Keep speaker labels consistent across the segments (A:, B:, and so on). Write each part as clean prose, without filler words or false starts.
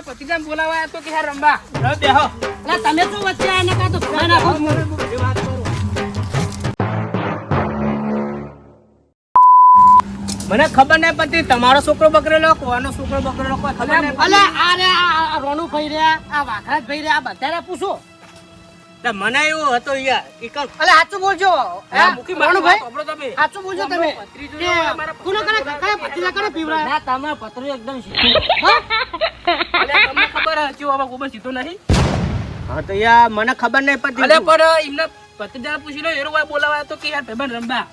A: મારા પતિજાને બોલાવા તો કે યાર રંબા બેહો.
B: એટલે તમે શું વચ્ચે આને કાં તો ભૂલા નાખો.
A: મને ખબર નહીં પડતી તમારો છોકરો બકરેલો કોનો છોકરો બકરેલો કોઈ ખબર નહીં
B: અલે આ રોનુ ભાઈ રહ્યા, આ વાઘરાજ ભાઈ રહ્યા, આ બધાને પૂછો.
A: પડતી. મને એવું હતો યાર
B: અલે સાચું બોલજો. રોનુ ભાઈ
A: સાંભળો તમે.
B: સાચું બોલજો તમે.
A: ભત્રીજો અમારા
B: કોનો કરે કયા ભત્રીજા કરે પીવરાય? ના તમારો પતરું એકદમ સીધું.
A: અલ્યા તમને ખબર છે હવે ગોબર સીધો નહીં.
B: હા તો યાર મને ખબર નહીં પડતી.
A: અલે પણ એમને પતિજાને પૂછી લો એરો બોલાવા તો કે યાર ભાઈબંધ રંબા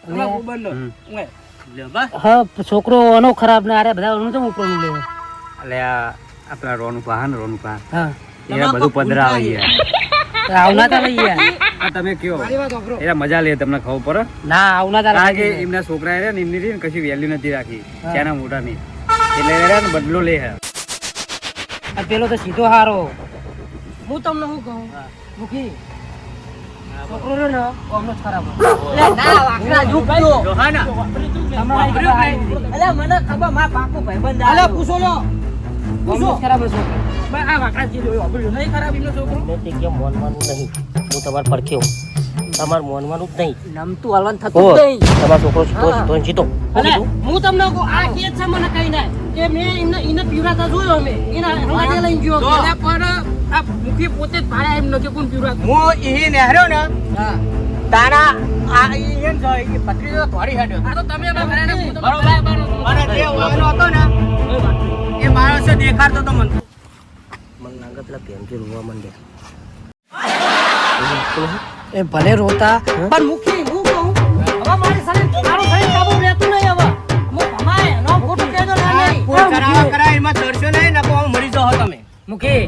A: હમણાં ગોબરનો ઓય લે બસ.
B: હા છોકરો એનો ખરાબ ના અરે બધા એનું તો ઉપરનું લે.
C: એટલે આપણા રોનુપા હા ને રોનુપા
B: હા
C: એ બધું પંદરા આવે યાર.
B: આવના તા લઈ યાર.
C: આ તમે કયો
B: મારી વાત સાંભળો.
C: એ મજા લે તમને ખબર પડે.
B: ના આવના તા
C: કારણ કે એમના છોકરા ને એમની રીત કશી વેલ્યુ નથી રાખી ત્યાંના મોટા ની એટલે ને બદલો લે હે.
B: આ પેલો તો સીધો હારો. હું તમને શું કહું મુખી છોકરો રે ને કોમનો ખરાબ. એટલે ના વાકડા જુકજો.
A: જોહાના
B: અલે મને ખબર માં પાકો ભાઈબંધ અલે પૂછો લો. પૂછો ખરાબ છે છોકરો.
A: બસ આ વાકડા જે જોયો અબળ્યો નહીં ખરાબ એમનો છોકરો.
B: મેં તે કેમ મોનવાનું નહીં. હું તમાર પડખે હું. તમાર મોનવાનું જ નહીં. નમતું હાલવાનું થતું જ નહીં. તમારો છોકરો સીધો અલે હું તમને કહું આ કે છે મને કઈ ના કે મેં એને પીવરાતા જોયો અમે એના હંગાતે લઈને ગયો.
A: અલ્યા પણ આ મુખી પોતે જ ભાડ્યા એમ નથી કોણ પીવરા.
C: હું ઈ નેહર્યો ને
B: હા
C: તારા આ ઈ એમ છે ઈ પત્રીજો થોડી હેડ્યો
A: આ તો તમે એમાં ભરાને હું
C: બરોબર મને જે વાયરો હતો ને એ માણસ દેખાડતો તો મને
B: નાંગા પેલા પ્રેમથી રોવા માંડ્યા. એ ભલે રોતા પણ મુખી હું કહું હવે મારી સાથે મારું શરીર કાબુ રહેતું નહીં હવે હું ભમાય નો ખોટું કહેજો ના નહીં
C: કોઈ કરાવા એમાં ચડશો નહીં ને કોઈ મરી જાઓ તમે.
B: મુખી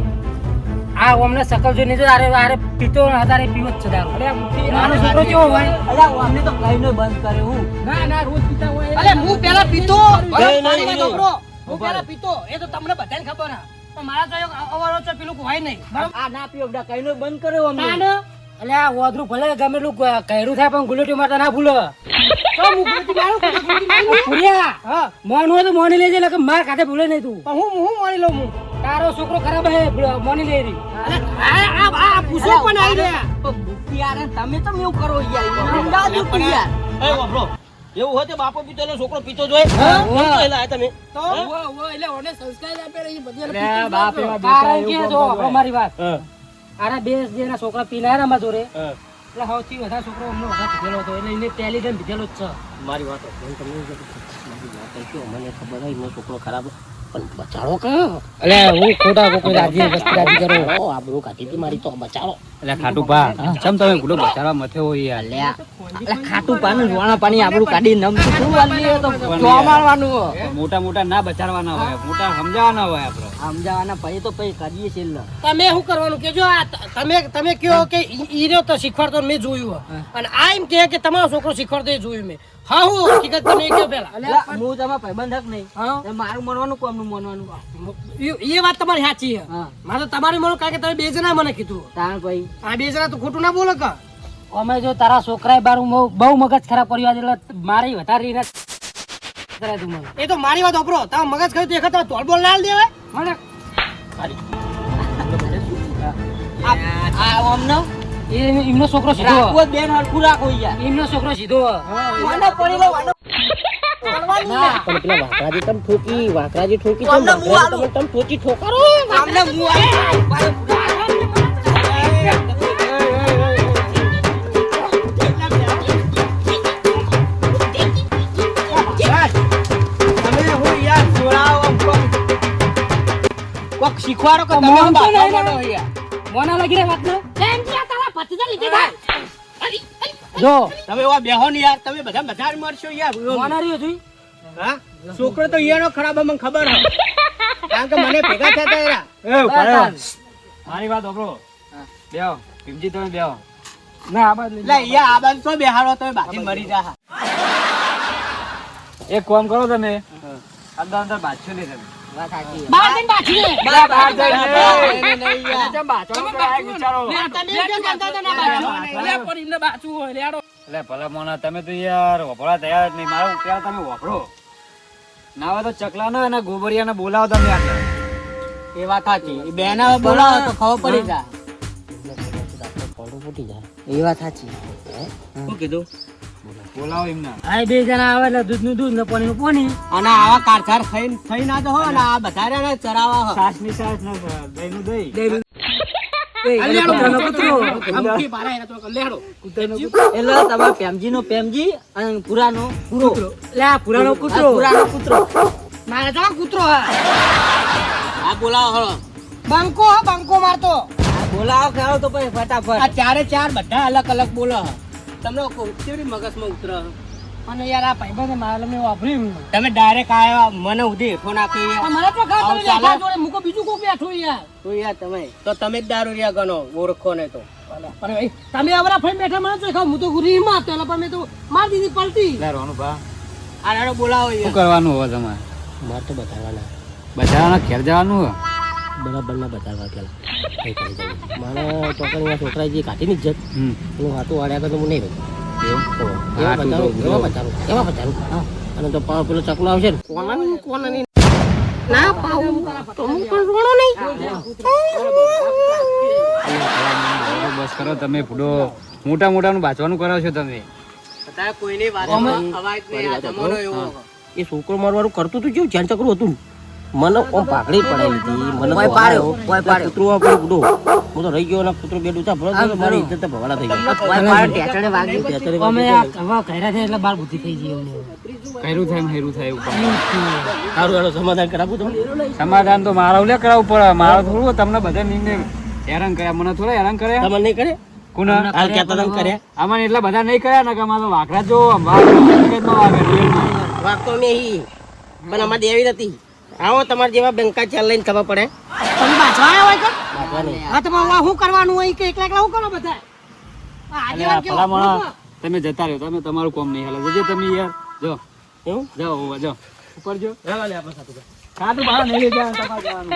B: આ અમને સકલ જોઈને જો આરે પીતો હતારે પીવો જ છે દારૂ. અરે મુખી નાનો છોકરો કેવો હોય અલ્યા અમને તો કઈનો બંધ કરે હું
A: ના રોજ પીતા હોય.
B: અલે હું પેલા પીતો
C: નહીં.
B: હું પેલા પીતો એ તો તમને બધાને ખબર હે પણ મારા તો અવારો છે પેલું હોય નહીં બરાબર. આ ના પીઓ બધા કઈનો બંધ કર્યો અમને અલે આ ઓદરું ભલે ગમે એટલું કહેરું થાય પણ ગુલેટી મારતા ના ભૂલો. તો હું ગુલેટી મારું ભૂલ્યા હા મોન હોય તો મોની લેજે એટલે માર ખાતે ભૂલે નહીં તું. પણ હું મોની લઉં હું તારો છોકરો ખરાબ હે મોની લઈ રહી. આ પૂછો પણ આવી રહ્યા યાર તમે તો એવું કરો યાર અંદાજો યાર.
C: એ વાપરો એવું હોય તો બાપો પીતો એટલે છોકરો પીતો જોય તમે
A: તો એટલે ઓને સંસ્કાર આપે એ બધી
C: બાપ
B: કારણ કે જો અમારી વાત આરા બે જેના છોકરા પીનાર અમાર જોડે એટલે સૌથી વધારે છોકરો અમને વધારે પીધેલો હતો એટલે એને ટેલિગ્રામ પીધેલો જ છે.
C: મારી વાત
B: મને ખબર હોય એનો છોકરો ખરાબ પણ બચાડો કા અલે હું ખોટા કોઈ રાજી વસ્તી રાજી કરો આબરૂ કાઢી હતી મારી તો બચાડો.
C: એટલે ખાટું પા ચમ તમે ગુલો બચારવા મથે હોય યાર.
B: એટલે ખાટું પાણી રોણા પાણી આબરૂ કાઢી નમતું શું વાલી તો જોમાડવાનું
C: મોટા ના બચારવાના હોય મોટા સમજાવવાના હોય આપણે
B: સમજાવવાના પછી તો પછી કરીએ છે. તમે શું કરવાનું કેજો તમે કયો કે ઈરો તો શીખવાડતો મેં જોયું અને આ એમ કે તમારો છોકરો શીખવાડતો એ જોયું મેં. હા હું હકીકત તમે કયો પેલા હું તમારા ભાઈબંધ હક નહીં મારું માનવાનું કોમનું માનવાનું એ વાત તમારી સાચી છે. મારે તો તમારી માનું કારણ કે તમે બે જણા મને કીધું તાણ ભાઈ આ બે જણા તો ખોટું ના બોલો કા અમે જો તારા છોકરાએ બારું બહુ મગજ ખરાબ કર્યું એટલે મારી વધારે એ તો મારી વાત ઓપરો તારા મગજ ખરી તો એક તોલ બોલ ના દેવાય મને એમનો છોકરો સીધો બેન હરખું રાખો એમનો છોકરો સીધો વાકરાજી તમે ઠોકી તમે ઠોકી ઠોકારો શીખવાડો કે તમે મોના લાગી રે વાત નો કેમ કે તારા ભતીજા લીધે થાય જો
C: તમે એવા બેહો ને યાર તમે બધા બજાર મારશો યાર
B: મોના રહ્યો છું
C: હા છોકરો તો ઈયાનો ખરાબ મને ખબર હે કારણ કે મને ભેગા થતા એરા મારી વાત ઓબરો બેહો ભીમજી તમે બેહો
B: ના આ બાદ
C: લે યા આ બાદ તો બેહાડો તમે બાકી મરી જા એક કામ કરો તમે અંદર બાછો ને તમે
B: વાત સાચી
A: બાર દિન બાકી છે
C: બહાર જઈને
B: નહીં યાર
C: કેમ બાચો વિચારો
A: તમે કેમ કરતા હતા ના બાજુ એટલે પણ એમને બાચું હોય લેડો
C: એટલે ભલા મોના તમે તો યાર વપરા તૈયાર નહીં મારું ત્યાં તમે વપરો ના હોય તો ચકલા નો અને ગોબરિયાને બોલાવો તમે આટલા એ વાત સાચી. એ બેન હવે બોલાવો તો ખબર પડી જાય.
B: ફોટો ફૂટી જાય એ વાત સાચી.
C: શું કીધું?
D: બોલાવો એમના.
B: આ બે જણા આવે એટલે દૂધનું દૂધ ને પાણીનું પાણી.
C: અને આવા કારસાર થઈ ના તો હોય ને આ બધા રહ્યા ને ચરાવા હોય.
D: સાસની સાસ ને દહીંનું દહીં.
B: કૂતરાનો કૂતરો.
A: અમથી બારા એના તો લેડો.
E: એટલે તમારા પેમજીનો પેમજી અને પુરાનો પૂરો.
B: લે આ પુરાનો કૂતરો.
E: પુરાનો કૂતરો.
B: મારે તો કૂતરો હા.
C: આ બોલાવો હળો.
B: બંકો મારતો.
E: બોલાવો ખાઓ તો પછી ફટાફટ.
C: આ ચારે ચાર બધા અલગ અલગ બોલો. તમને કેવી મગજમાં ઉતર?
B: અને યાર આ ભાઈબંધ મારે મેં વાપર્યું.
C: તમે ડાયરેક્ટ આવ્યા મને ઉધી ફોન આપી.
B: મને તો ખબર
C: આવું
B: તમે
C: ચાલે?
B: બેઠા જોડે મૂકો બીજું કોઈ બેઠું યાર.
C: તો યાર તમે તો તમે જ દારૂ રહ્યા ગણો ઓળખો ને તો.
B: અરે ભાઈ તમે આવરા ફઈ બેઠા મને તો ખાવ હું તો ગુરી માં હતો એટલે મેં તો માર દીધી પલટી.
D: લે રોનું ભા.
C: આ રાડો બોલાવો
D: શું
C: યાર.
D: કરવાનું હવે તમારે?
B: માર તો બતાવવાના
D: બધાના ઘેર જવાનું હે?
B: બરાબર ના બતાવવા પેલા કઈ કરી દઉં મને ચોકડીના છોકરા જે કાઢી ની ઇજ્જત
D: હમ.
B: હું હાથું વાળ્યા કરતો હું નહીં રહું.
D: એવું?
B: એવા
D: હાથું
B: બતાવું
D: તો
B: એવા બતાવું હા. અને તો પેલો ચકલો આવશે ને કોનાની ના પાવું તો હું પણ રોણો નહીં.
D: બસ કરો તમે ફૂડો. મોટા મોટાનું બાચવાનું કરો છો તમે.
C: બધા કોઈની વાત અવાજ નહીં. આ જમાનો એવો.
B: એ છોકરો મારવાનું કરતું તું કેવું ધ્યાન ચકરું હતું મને ઓમ પાઘડી પડાવી લીધી મને
E: કોઈ પાડ્યો, કોઈ પાડ્યો.
B: કૂતરો આપણો બુડો હું તો રહી ગયો ને કૂતરો બે ડૂચા ભરો તો મારી ઇજ્જત તો ભવાડા થઈ ગઈ.
E: કોઈ પાડે ટેચડે વાગી.
B: અમે આ હવે ઘરે છે એટલે બાર બુદ્ધિ થઈ ગઈ અમને.
D: કયરું થાય ને હેરું થાય એવું.
B: સારું હાલો સમાધાન કરાવું તમને.
D: સમાધાન તો મારા ઉલ્લે કરાવવું પડે. મારો થોડું તમને બધા નિમને હેરાન કર્યા. મને થોડા હેરાન કર્યા.
B: તમને નહીં કરે
D: કોના?
B: હાલ કહેતા તમે કર્યા
D: આમાં એટલા બધા નહીં કર્યા ને કે અમારે તો વાઘરા જો વાગે.
B: વાગતો મેં ઈ પણ અમારે દેવી નથી. આવો તમારા જેવા બંકા ચાલ લઈને ખબર પડે તમે બાજવા આવ્યા હોય હા તો શું કરવાનું હોય કે એકલા એકલા શું કરો બધા
D: અલ્યા, ભલામણા તમે જતા રહ્યો. તમે તમારું કોમ નહીં હાલે. જજો તમે યાર. જો
B: એવું
D: જાઓ જાઓ ઉપર જો.
B: હેલો લે આપણે સાથે
D: સાતું બહાર નહીં લઈ જવાનું. તમારે જવાનું.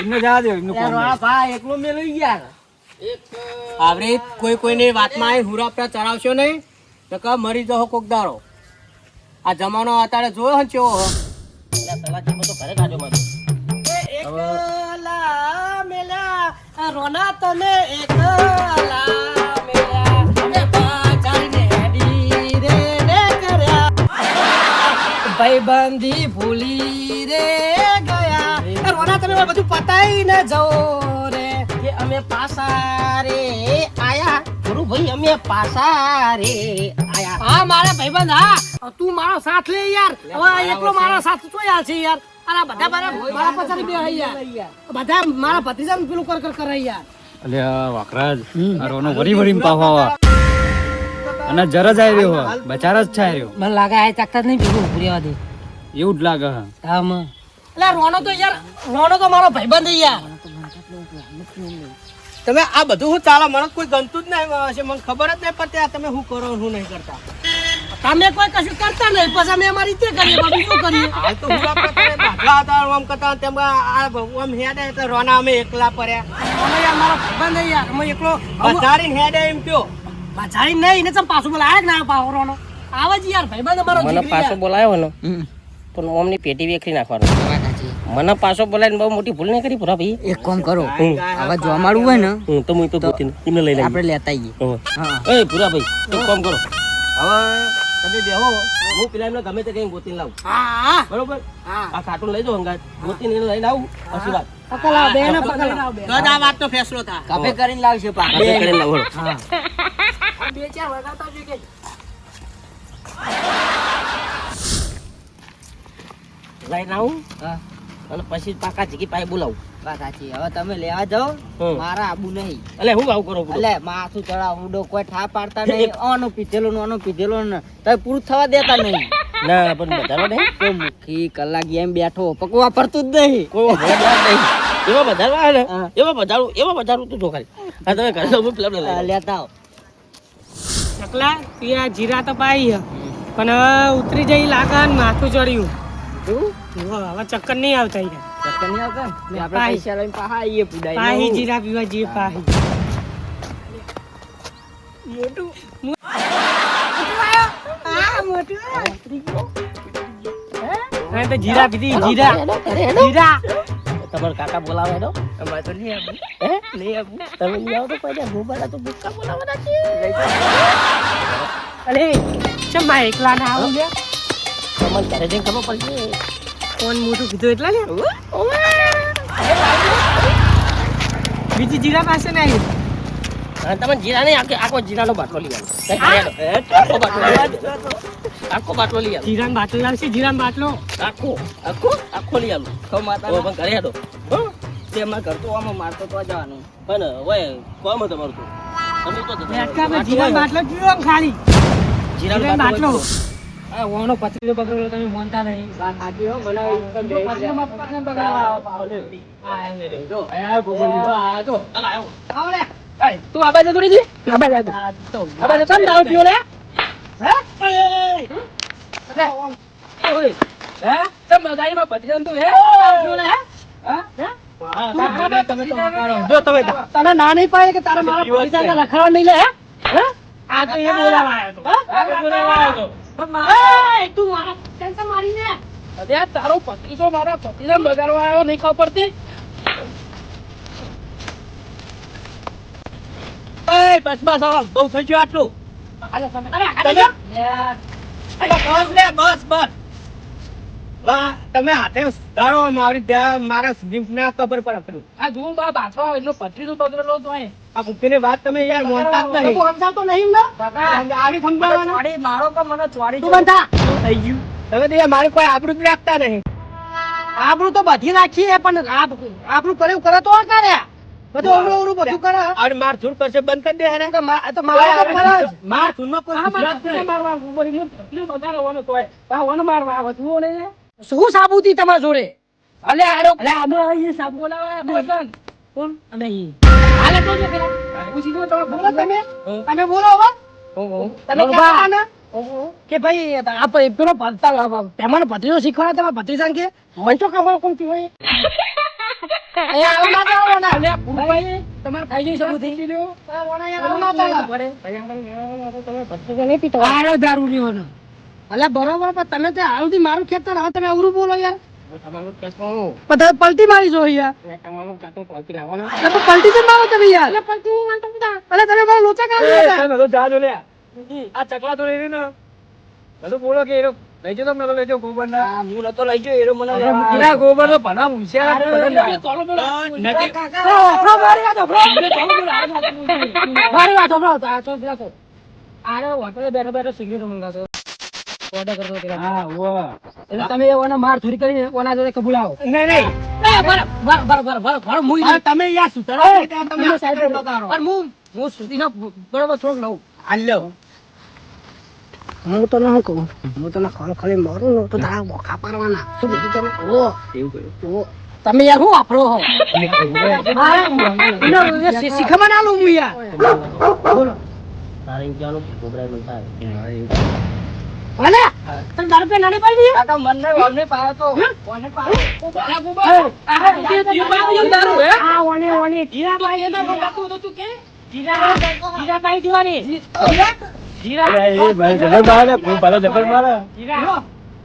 D: એમને જવા દો. એમનું કોમ નહીં.
B: ભાઈ એકલો મેં લઈ ગયા
C: આવરે કોઈ કોઈની વાતમાં આવીને હુરાપરા ચડાવશો નહીં તો કે મરી જાઓ કોક દારો. આ જમાનો અત્યારે જોયો ને કેવો હો.
B: પેલા તો ઘરે કાઢ્યો મારો એકલા મેલા રોના તને એકલા મેલા એ પાછળને હેડી રે ને કર્યા ભાઈબંધી ભૂલી રે ગયા એ રોના તમે બધું પતાઈ ન જાઓ રે કે અમે પાસા રે આયા ગુરુ ભાઈ અમે પાસા રે આયા હા મારા ભાઈબંધ હા તું મારો સાથ લે યાર હવે એકલો મારો સાથ તો યાર છે યાર અરે બધા મારા પછાડી બે યાર બધા મારા ભત્રીજાને પેલું કર કરે યાર
D: અલ્યા વાકરાજ આ રોનો વરી વરીને પાવા અને જરા જ આવ્યો હો. બચાર જ છે આવ્યો.
B: મને લાગે આ તાકાત નહીં ભેગું પૂરેવા દે
D: એવું જ લાગે હે.
B: હા માં એટલે રોનો તો યાર રોનો તો મારો ભાઈબંધ યાર
C: તમે આ બધું શું ચાલે મને કોઈ ગમતું જ નહીં હશે. મને ખબર જ નહીં પડતી આ તમે શું કરો શું નહીં કરતા.
B: તમે કોઈ કશું કરતા નહીં પછી અમે અમારી રીતે કરીએ બાકી શું કરીએ
C: હાલ તો હુરાપરા કરે બાટલા હતા આમ કરતા તેમ આ આમ હેડે એટલે રોના અમે એકલા પડ્યા.
B: રોનો યાર મારો ભાઈબંધ યાર અમે એકલો
C: વધારીને હેડે એમ કયો.
B: બાજારી નહીં એને ચમ પાછું બોલાય કે ના પાછો રોનો આવે જ યાર ભાઈબંધ અમારો મને પાછો બોલાયો ને પણ ઓમની પેટી વેખરી નાખવાનો મને પાછો બોલાવીને બહુ મોટી ભૂલ નહીં કરી પૂરા ભાઈ
E: એક કામ કરો હવે જો અમારું હોય ને
B: તો હું તો ગોતીને એમને લઈ લઈએ
E: આપણે લેતા આવીએ. હા.
B: એ પૂરા ભાઈ એક કામ કરો હવે તમે બેહો હું પેલા એમને ગમે તે કઈ ગોતીને લાવું બરોબર આ કાર્ટૂન લઈ જાઓ હંગાત ગોતીને એને લઈને આવું પછી વાત પકલા બે ને પકલા
C: તો જ આ વાતનો ફેસલો થાય.
E: કાપે કરીને લાવશે પાછા.
B: બે કરીને લાવો
E: હા.
B: બે ચાર વગાડતા જોઈએ લઈને આવું
E: હા.
B: અને પછી પાકા ચીકી પાઈ બોલાવું
E: વાત સાચી. હવે તમે લેવા જાઓ મારા આબુ નહીં.
B: એટલે હું આવું કરું
E: એટલે માથું ચડાવ ઉડો કોઈ ઠા પાડતા નહીં. આનો પીધેલો ને તમે પૂરું થવા દેતા નહીં.
B: ના પણ બધાનો નહીં
E: તો મુખી કલાક એમ બેઠો પકવા પડતું જ નહીં.
B: કોઈ ભેગા નહીં એવા બધારવા હે ને
E: હા.
B: એવા બધારું તું જો ખાલી આ તમે ઘરે જાઓ, હું પેલા લઈ લઉં.
E: લેતા આવો.
F: ચકલા તું જીરા તો પાઈ હે. પણ હવે ઉતરી જઈ લાગે ને માથું ચડ્યું હવે ચક્કર નહીં આવતા ઈ.
E: ચક્કર નહીં આવતા ને? આપણે
F: પાહી.
E: પૈસા લઈને પાહા આવીએ પુડાઈને.
F: પાહી જીરા પીવા જઈએ પાહી. હવે તો જીરા પીધી જીરા
B: તમારા કાકા બોલાવે તો
A: અમારે તો નહીં આવું.
B: હે
A: નહીં આવું.
B: તમે નહીં આવો તો પછી ગોબરા તો ભૂક્કા બોલાવવાના છે અરે
F: ચમ માં એકલા ના આવું લે
B: તમને ઘરે જઈને ખબર પડશે
F: કોણ મોટું કીધું એટલા લે બીજી જીરા પાસે નહીં આવી
B: હા તમે જીરા નહીં આખો જીરાનો બાટલો લઈ આવો આખો બાટલો લઈ આવો
F: જીરાન બાટલો લાવશે જીરાન બાટલો
B: આખો લઈ આવો
E: તો માતા
B: ઓ પણ ઘરે હેડો
E: તેમાં ઘર તો આમાં મારતો તો જવાનું
B: પણ ઓય કોમ તમારું તો તમે તો
F: બેઠકા જીરાન બાટલો પીવો આમ ખાલી
B: જીરાનો
F: જીરાન
B: બાટલો
F: બાટલો આ ઓનો પતરીનો પકડેલો તમે મોનતા નહીં વાત સાચી હો બનાવી પતરીમાં પકડીને બગાડવા પાવલે આ એને રે જો આ ગોબલી આ જો આવ લે તું આ બાજુ દોડી જી આ બાજુ તો આ બાજુ તમ દાવ પીઓ લે હે ઓય હે તમ ગાડીમાં પતરીને તું હે પીઓ લે હા તમે તો જો તમે તને ના નહીં પાડે કે તારા મારા પૈસા રખડવા નહીં લે હે આ તો એ બોલાવા આવ્યો તો આ બોલાવા આવ્યો તો તું મારા ટેન્શન મારીને અરે તારો પતિ તો મારા પતિને બગાડવા આવ્યો નહીં ખબર પડતી
C: બસ બસ હવે બહુ થઈ ગયું આટલું બસ બસ તમે હાથે ધારો મારી ત્યાં મારા જીભને ખબર પડે પેલું
F: આ જોઉં બા બાથવા એટલો પતરી તો પકડેલો તો
C: આ ભૂખીની વાત તમે યાર મોનતા જ નહીં
F: સમજાવતો નહીં ને
C: આવી સમજાવવાના
F: ચોડી મારો તો મને ચોડી
C: તું બંધા થઈ ગયું તમે તો યાર મારી કોઈ આબરૂ જ રાખતા નહીં
F: આપણું તો બધી રાખીએ પણ આપણું કર્યું કરે તો કરે બધું અવળું અવળું બધું કરે
C: અને માર ધૂળ કરશે બંધ કરી દે હેને
F: તો મારા તો ફરજ
C: માર ધૂળમાં કોઈ ગુજરાત નહીં.
F: શું સાબુતી તમારા જોડે અલે આરો અલે આનો અહીં સાબુ બોલાવા બોલન કોણ અને ઈ હાલે તો જે પેલા પૂછી દો તમે બોલો તમે બોલો હવે તમે ક્યાં ને કે ભાઈ આ પેલો ભણતા પેમાનો ભત્રીજો શીખવાડે તમારા ભત્રીજાને કે મને તો ખબર કોણ થી હોય અહીંયા આવો ના જાવ ના અલે ભાઈ તમારે થઈ જઈ સાબુતી ઓના યાર આવો ના ચાલે પડે તમે ભત્રીજો નહીં પીતો આરો દારૂ ની હોનો અલે બરોબર પણ તમે તે આવુંથી મારું ખેતર હવે તમે અવરું બોલો યાર પણ તમે પલટી મારી જો યાર તો પલટી તો મારો તમે યાર અલે પલટી અલે તમે મારો લોચા કાઢો
C: તમે તો જા જો લે આ ચકલા તો લઈ ને બધું બોલો કે એનો લઈ જતો મને લઈ જાવ ગોબર ના હું નતો લઈ ગયો એનો મને ના ગોબર તો ભણા મુંશિયા
F: મારી વાત સાંભળો આ તો પેલા તો આરે હોટલે બેઠો બેઠો સિગરેટ મંગાતો ઓર્ડર કરતો પેલા
C: હા વો
F: એટલે તમે ઓના માર ચોરી કરીને ઓના જોડે કબૂલાવો
C: નહીં નહીં
F: બરાબર મુઈ
C: તમે યાર સુતરો તમે સાઈડ પર બતારો
F: પણ હું સુધીનો બરાબર થોડુંક લઉં
C: હાલ્યો
F: હું તો ના કહું હું તને ખાલી મારું ને તો તારા મોખા પાડવાના શું બીજું તમે ઓ
C: એવું કર્યું
F: તમે યાર શું વાપરો હો શીખવા ના લઉં હું યાર બોલો
B: તારે જાનો ગોબરા નું થાય
F: ભલે તને દારૂ પે નાની પાડી
C: કાકા મને અમને પાયો તો કોને પાયો
F: આ ઓને જીરા પાઈ એના કાકુ તો તું કે જીરા પાઈ દીવાની જીરા
C: એ ભાઈ જબર મારે હું પાલો જબર મારે
F: જીરા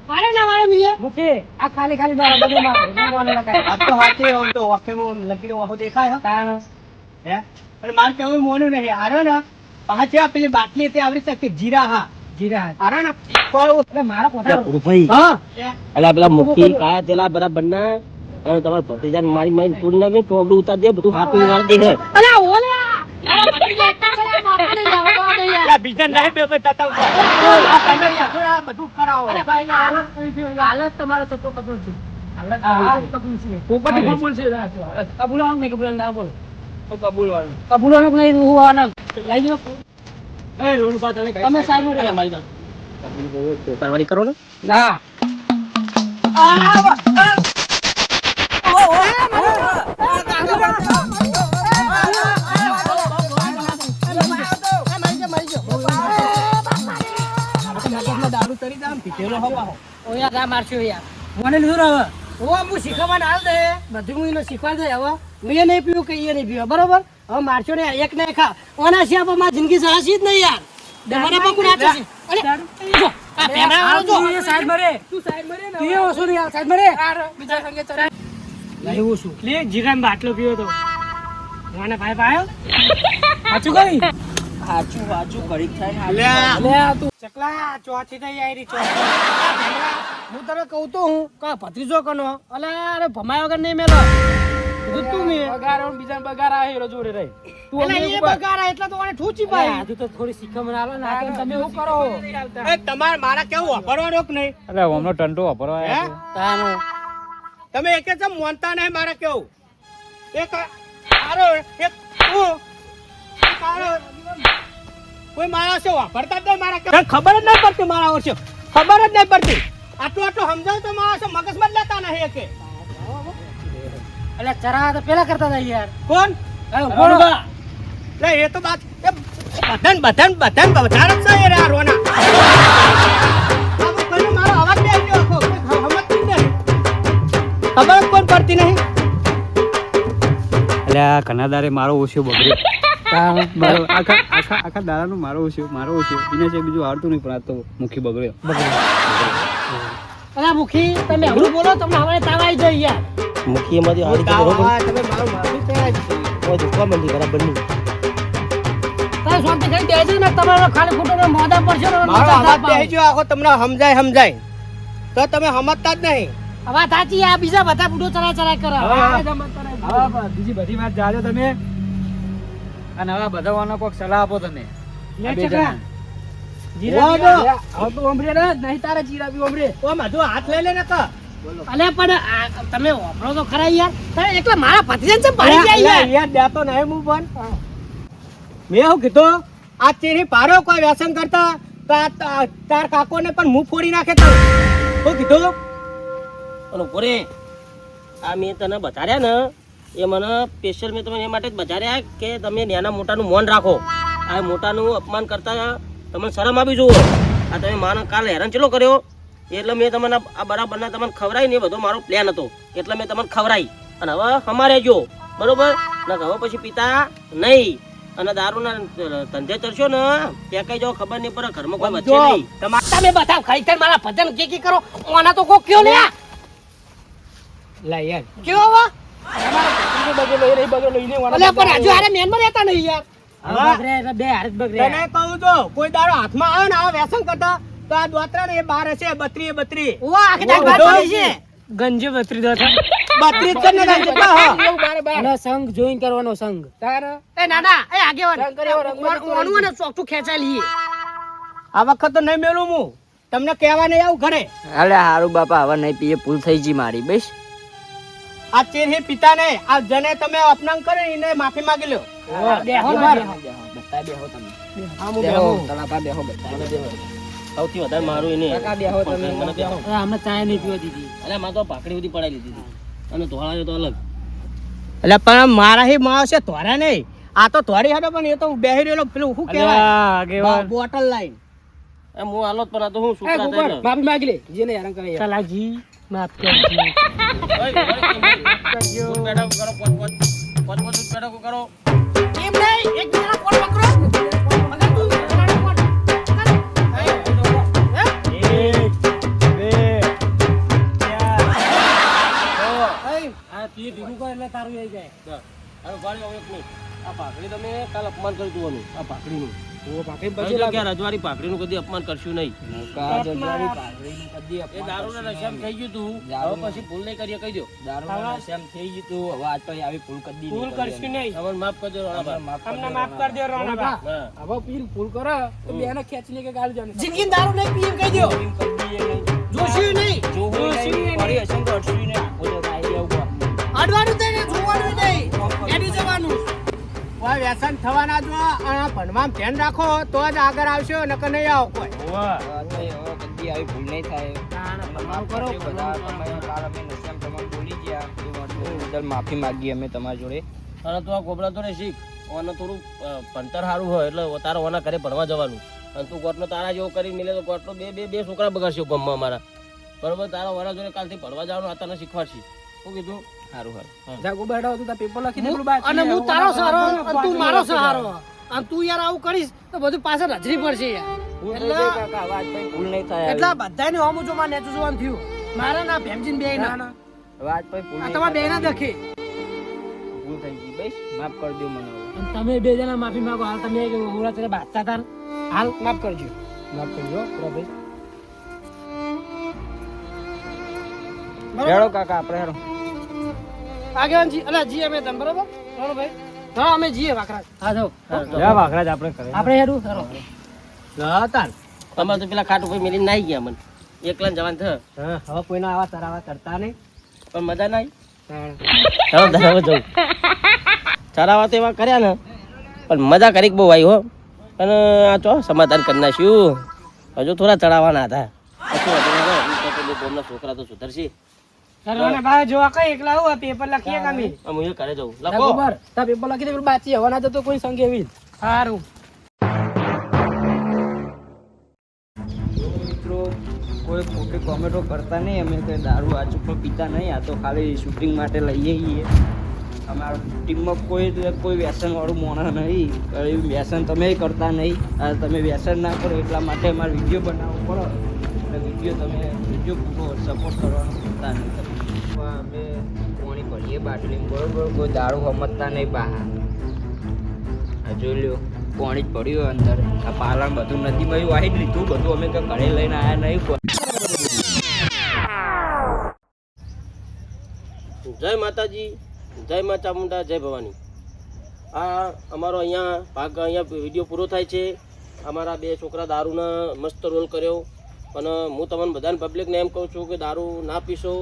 F: મારે ના મારે બીએ મુકે આ ખાલી મારા બગલે માં લગાય
C: આ તો હાથે ઓમ તો ઓકે મો લકીનો વાહો દેખાય
F: તાણ
C: હે અને માર કેવું મોનું નહીં આરો ને પાંચ આ પેલી બાટલી તે આવરી શકે જીરા હા
F: જીરા
C: આરો ને કોઈ
F: એટલે મારા પોતા
B: ભાઈ
F: હા
B: અલા પેલા મુક્તિ કાયા તેલા બરાબર ના અને તમારા ભત્રીજાને મારી મારી તૂર ના તો આપણું ઉતાર દે બધું હાથું મારી દે
F: અલા ઓલા
C: બીજા નહીં બે તાતા તમે યાર બધું કરાવો
F: અરે ભાઈ હાલત તમારે તો કબૂલ છે હાલત કબૂલ છે પોપટી કબૂલ છે કબૂલ આવ નહીં કબૂલ ના બોલ
C: કબૂલવાનું
F: કબૂલ આવ નહીં હું આના લઈ જો
C: એ રોડ પર
F: તમે સાઈડ માં રહો
B: મારી પરવારી કરો ને
F: ના
C: દારૂ તરી દામ પીધેલો હવા
F: ઓયા રા મારશું યાર મને લીધું હવે હું શીખવાના હાલ દે બધું હું એને શીખવા દે હવે હું એ નહીં પીવું કે એ નહીં પીવું બરોબર હવે મારશો ને એક ને ખા ઓના સિવાય મારી જિંદગી સાહસી જ નહીં યાર મને પકડ આચે છે અરે આ પેના વાળો જો સાઈડ મરે તું સાઈડ મરે ને તું ઓછો ને યાર સાઈડ મરે બીજા સંગે ચડાય
B: એવું શું
C: લે જીરામાં બાટલો પીવો તો મને ભાઈ પાયો સાચું કઈ
E: સાચું સાચું ઘડીક થાય
B: અલે આ તું ચકલા ચોથી થઈ આયરી ચો હું તને કહું તો હું કા ભત્રીજો કનો અલે અરે ભમાય વગર નહીં મેલો કીધું તું મે
A: બગાર આવું બીજા બગાર આવે હીરો જોડે રહી
B: અલે એ બગારા એટલે તો મને ઠૂચી પાઈ
C: હજુ તો થોડી શીખમણ આલો ને આ
B: તમે શું કરો
C: એ તમાર મારા કેવું વાપરવાનો કે નહીં
D: એટલે હમણાં ટંટો વાપરવા
C: હે
B: તાનો
C: તમે એકે ચમ મોનતા નહીં મારા કેવું એક આરો એક તું એક આરો કોઈ માણસ વાપરતા જ નહીં મારા કેવું ખબર જ નહીં પડતી મારા વર્ષે ખબર જ નહીં પડતી આટલું આટલું સમજાવ તો માણસો મગજમાં જ લેતા નહીં એકે
B: અલે ચરા તો પેલા કરતા હતા યાર
C: કોણ લે એ તો બાત એ બધાન બધાન છે યાર આ રોના બાબુ કોઈ મારો અવાજ બે ગયો આખો સમજતી નહીં ખબર જ કોઈ પડતી નહીં
D: એટલે આ કનાદારે મારો ઓછો બગડ્યો મારો આખા દાડાનું મારો ઓછો એને છે બીજું આવડતું નહીં પણ આ તો મુખી બગડ્યો
B: અલા મુખી તમે હમણાં બોલો તમને હવે તાવ આવી જાય યાર
E: મુખી એમાંથી હારી તો બરોબર તમે મારું માથું તૈયાર છે ઓ દુખવા મંડી બરાબર નહીં
B: તારે શાંતિ થઈ દેજો ને તમારો ખાલી ખોટો મોદા પડશે ને
C: મારો અવાજ બે ગયો આખો તમને સમજાય તો તમે સમજતા જ નહીં
B: હવે સાચી આ બીજા બધા બુડો ચરા કરે
D: હા બીજી બધી વાત જાજો તમે અને હવે બધાવાનો કોઈક સલાહ આપો તમે આ બે જણા.
A: હવે તો ઓમરે ને નહીં તારે જીરા બી ઓમરે
C: ઓ માધુ હાથ લઈ લે ને કા
B: અલે પણ તમે વાપરો તો ખરા યાર તમે એકલા મારા ભત્રીજાને ચમ પાડી જાય યાર
C: યાર દેતો નહીં હું પણ મેં શું કીધું આ ચેરી પારો કોઈ વ્યસન કરતા તો તાર કાકોને પણ મું ફોડી નાખે તો શું કીધું
E: અને પોરે આ મેં તને બતાડ્યા ને એ મને સ્પેશિયલ મેં તમને એ માટે જ બતાડ્યા કે તમે નાના મોટાનું મૌન રાખો આ મોટાનું અપમાન કરતા તમને શરમ આવી જુઓ આ તમે માનો કાલે હેરાન ચેલો કર્યો એટલે મેં તમને આ બરાબરના તમને ખવડાવી ને એ બધો મારો પ્લાન હતો એટલે મેં તમને ખવડાવી અને હવે અમારે જો બરોબર ને હવે પછી પિતા નહીં અને દારૂના ધંધે ચડશો ને ત્યાં કઈ જાઓ ખબર નહીં પડે ઘરમાં કોઈ વચ્ચે નહીં
B: તમે બધા ખરીદ મારા ભજન કે કરો ઓના તો કો કયો લે
C: લા યાર
B: કયો વા
A: બગડેલો એ બગડેલો એને
B: અલે પણ હજુ આરે મેન માં રહેતા નહીં યાર
C: હવે
B: બે હાર બગડે
C: તને કહું તો કોઈ દાડો હાથમાં આવે ને આ વ્યસન કરતા તો આ દોતરા ને એ 12 હશે 32
B: ઓ આખી દાળ વાત પડી છે ગંજે બત્રી દો
C: 32 છે ને કેટલા હા
A: એવું બારે
B: અને સંગ જોઈન કરવાનો સંગ
A: તાર
B: એ નાના એ આગેવાન
A: સંગ કર્યો રંગ
B: ઓનું ને ચોકઠું ખેંચાઈ લઈએ
C: આ વખત તો નહીં મેલું હું તમને કહેવા નહીં આવું ઘરે
E: અરે હારું બાપા હવે નહીં પીએ ભૂલ થઈ ગઈ મારી બેસ
C: આ ચેર હે પિતા ને આ જને તમે અપનાન કરે એને માફી માંગી લો
B: બેહો
E: બતા બેહો તમે
C: હા હું બેહું.
E: તલાપા બેહો બતા સૌથી વધારે મારું એને
B: બેહો તમે
E: મને બેહો
B: અમે ચાય નહીં પીવા દીધી
E: અરે માં તો પાકડી બધી પડાઈ લીધી હતી અને ધોળાયો તો અલગ
C: એટલે પણ મારા હી માં છે તોરા નહીં આ તો તોરી હતો પણ એ તો બેહી રહેલો પેલું શું કહેવાય બોટલ લાઈન
E: એમ હું આલો જ પણ આ તો હું
A: એ
E: છોકરા
A: ગુબર
E: થઈને.
A: માફી માંગી લે જેને હેરાન કરે યાર.
B: સલાજી માફ કરજો
E: દૂધ પેડા કરો પોત દૂધ પેડા કરો
B: એમ નહીં એક જણા કોણ પકડો મગર તું જણાનો કોણ
C: આ તી ભીગું કરે એટલે તારું આવી જાય
E: હવે ગાડી હવે એક નહીં આ પાકડી તમે કાલ અપમાન કરી દોવાનું આ પાકડીનું
C: ઓ પાકે
E: પછી કે રજવાડી પાકડીનું કદી અપમાન કરશું નહીં એ દારૂના નશામાં થઈ ગયું તું હવે પછી ભૂલ નહીં કરીએ કહી દો
C: ભૂલ કરશું નહીં
E: હવે માફ કરજો રોણાભા.
C: તમને માફ કરી દે રોણાભા
E: હા.
A: હવે પીને ફૂલ કરે તો બેને ખેંચીને કે ગાલી જાને
B: જિંદગી દારૂ નહીં પીએમ કહી દો જોશું નહીં અડવાનું થઈને જોવાનું નહીં એડી જવાનું
C: કોઈ વ્યસન થવાના જો આ ભણવામાં ધ્યાન રાખો તો જ આગળ આવશો નકર નહીં આવો કોઈ
E: માફી માંગીએ અમે તમારા જોડે અને તું આ ગોબરા તો રે શીખ ઓને થોડું ભણતર સારું હોય એટલે તારે ઓના ઘરે ભણવા જવાનું અને તું કોટનો તારા જેવો કરી મિલે તો કોટનો બે છોકરા બગાડશે ગમમાં અમારા બરોબર તારા વરા જોડે કાલથી ભણવા જવાનું આ તને શીખવાડશે શું કીધું સારું
A: જા ગો બેઠો તું તા પેપર લખી દે પેલું બાકી
B: અને હું તારો સહારો અને તું મારો સહારો અને તું યાર આવું કરીશ તો બધું પાછળ હજરી પડશે યાર
E: ભૂલ નહીં થાય
B: એટલા બધાને હોમું જો માં નેચું જોવાનું થયું મારે ના ભેમજીન બે ના
D: હવે આજ પછી ભૂલ
B: આ
D: નહીં
B: તમારા બેના
D: કરતા.
B: દખે
D: ભૂલ થઈ ગઈ બસ માફ કરી દો મને હવે.
B: અને તમે બે જણા માફી માંગો હાલ તમે હોળા ત્યારે બાંધતા હતા હાલ માફ કરજો બરાબર
D: હેડો કાકા આપણે હેડો.
B: આગેવાનજી અલા જી અમે તમ બરાબર ચાલો ભાઈ હા અમે જીએ વાકરા હા જાઓ
D: જા વાઘરાજ આપણે કરે.
B: આપણે હેડું ચાલો હા તાર
E: તમારે તો પેલા ખાટ ઉપર મેલીને નાઈ ગયા મને એકલા જવાન થ
B: હા હવે કોઈના આવા તરાવા કરતા નહીં
E: પણ મજા ના આવી ચાલો જવું ચરાવા તો એવા કર્યા ને પણ મજા કરી બહુ આવી હો અને આ ચો સમાધાન કરી નાખ્યું હજુ થોડા ચડાવવાના હતા પછી ગામના છોકરા તો સુધરશે
B: કરવાના બહાર જોવા કઈ એકલા આવું પેપર લખીએ કામી
E: હું એ ઘરે જવું
B: લખો
E: લખો
B: બર તા પેપર લખી દે પેલું બાચી હવા ના જતો કોઈ સંગે એવી સારું
D: મિત્રો કોઈ ખોટી કોમેન્ટો કરતા નહીં. અમે કોઈ દારૂ આ ચૂપો પીતા નહીં. આ તો ખાલી શૂટિંગ માટે લઈએ છીએ. અમારા ટીમમાં કોઈ વ્યસનવાળું મોણા નહીં. એવું વ્યસન તમે કરતા નહીં. આ તમે વ્યસન ના કરો એટલા માટે અમારે વિડીયો બનાવવો પડે. એટલે વિડીયો પૂરો સપોર્ટ કરવાનો ભૂલતા નહીં. અમે પાણી ભરીએ બાટલીમાં બરોબર. કોઈ દારૂ સમજતા નહીં બહાર. આ જોઈ લ્યો પાણી જ પડ્યું અંદર. આ પાલણ બધું નદીમાં વાહી જ લીધું બધું. અમે તો ઘરે લઈને આવ્યા નહીં.
E: જય માતાજી, જય મા ચામુંડા, જય ભવાની. આ અમારો અહીંયા ભાગ અહીંયા વિડીયો પૂરો થાય છે. અમારા બે છોકરા દારૂના મસ્ત રોલ કર્યો. અને હું તમને બધાને પબ્લિકને એમ કહું છું કે દારૂ ના પીશો.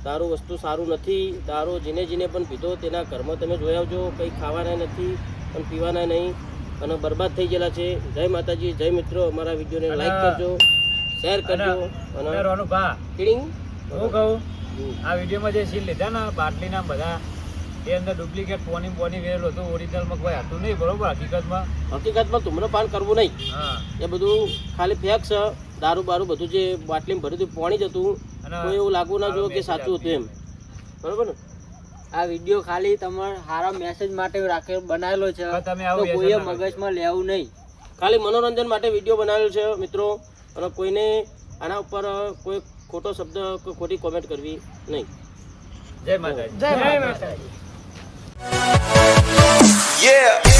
E: દારૂ વસ્તુ સારું નથી. દારૂ જેને પણ પીધો તેના ઘરમાં તમે જોઈ આવજો. કંઈ ખાવાના નથી પણ પીવાના નહીં અને બરબાદ થઈ ગયેલા છે. જય માતાજી, જય મિત્રો. અમારા વિડીયોને લાઈક કરજો, શેર કરજો અને ટીડિંગ
D: હું કહું આ વિડીયોમાં જે સીન લીધા ને બાટલીના બધા એ અંદર ડુપ્લિકેટ પોની વેરેલું હતું. ઓરિજિનલમાં કોઈ હતું નહીં બરોબર.
E: હકીકતમાં ધૂમ્રપાન કરવું નહીં. એ બધું ખાલી ફેક છે. દારૂ બારૂ બધું જે બાટલીમાં ભર્યું હતું પાણી જ હતું. કોઈ એવું લાગવું ના જોઈએ કે સાચું હતું એમ. બરોબર ને?
D: આ વિડીયો ખાલી તમારા સારા મેસેજ માટે બનાવેલો છે. તો કોઈએ મગજમાં લેવું નહીં.
E: ખાલી મનોરંજન માટે વિડીયો બનાવેલો છે મિત્રો. અને કોઈને આના ઉપર કોઈ ખોટો શબ્દ કે ખોટી કોમેન્ટ કરવી નહીં.
D: જય માતાજી.
B: જય માતાજી.
G: Yeah.